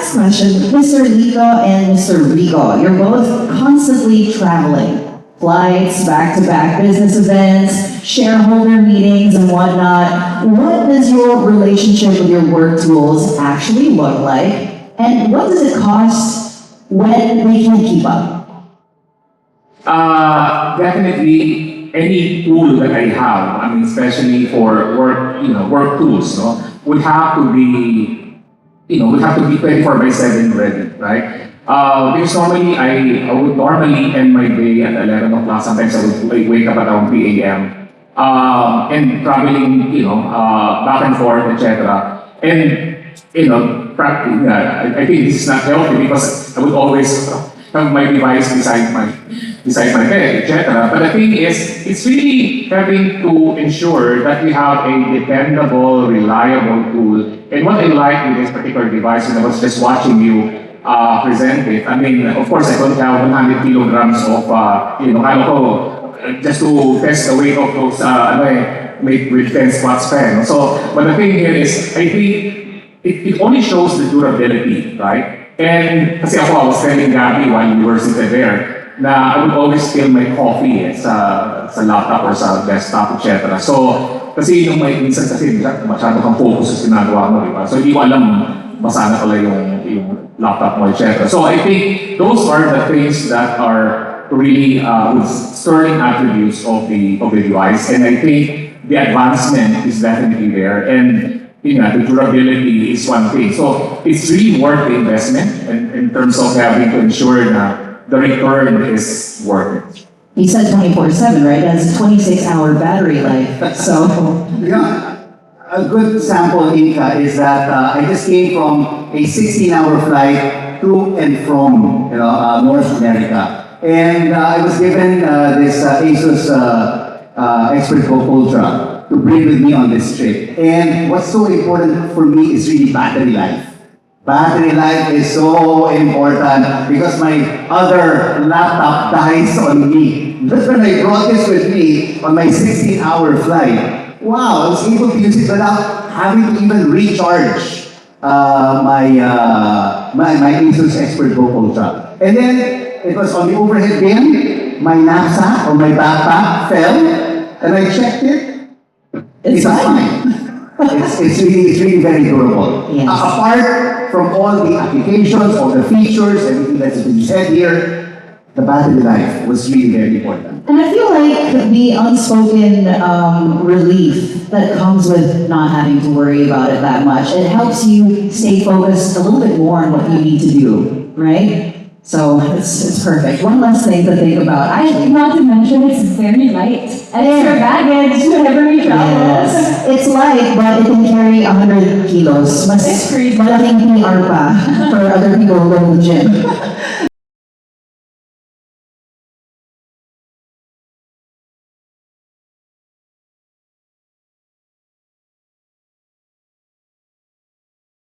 next question, Mr. Lico and Mr. Rico, you're both constantly traveling. Flights, back-to-back business events, shareholder meetings and whatnot. What does your relationship with your work tools actually look like? And what does it cost when we can't keep up? Definitely any tool that I have, I mean, especially for work, work tools, no, would have to be, would have to be 24/7 ready, right? Because normally I would normally end my day at 11 o'clock. Sometimes I would wake up at around 3 a.m. And traveling, back and forth, etc. And practically, I think this is not healthy because I would always have my device beside my bed, etc. But the thing is, it's really having to ensure that we have a dependable, reliable tool. And what I like with this particular device, and I was just watching you present it. I mean, of course, I don't have 100 kilograms of, kala ko, just to test the weight of those, made with 10 squats pen. So, but the thing here is, I think it only shows the durability, right? And kasi ako, I was telling Gabby while we were sitting there, na I would always spill my coffee sa laptop or sa desktop, etc. So, kasi minsan kasi masyado kang focus sa ginagawa mo, di ba? So, hindi ko alam, basa na pala yung laptop mo, etc. So, I think those are the things that are really sterling attributes of the device. And I think the advancement is definitely there. And the durability is one thing. So it's really worth the investment in terms of having to ensure that the return is worth it. He said 24/7, right? That's a 26-hour battery life. So, a good sample, Inka, is that I just came from a 16-hour flight to and from North America. And I was given this Asus ExpertBook Ultra to bring with me on this trip. And what's so important for me is really battery life. Battery life is so important because my other laptop dies on me. That's when I brought this with me on my 16-hour flight. Wow, I was able to use it without having to even recharge my Asus ExpertBook Ultra. And then it was on the overhead bin, my knapsack or my backpack fell, and I checked it. It's fine. It's really very durable. Yes. Apart from all the applications, all the features, everything that's been said here, the battery life was really very important. and I feel like the unspoken relief that comes with not having to worry about it that much, it helps you stay focused a little bit more on what you need to do, right? So it's perfect. One less thing to think about. Not to mention, it's very light. Extra baggage whenever we travel. Yes, it's light, but it can carry 100 kilos. Mas It's crazy. malaking PR pa for other people who go to the gym.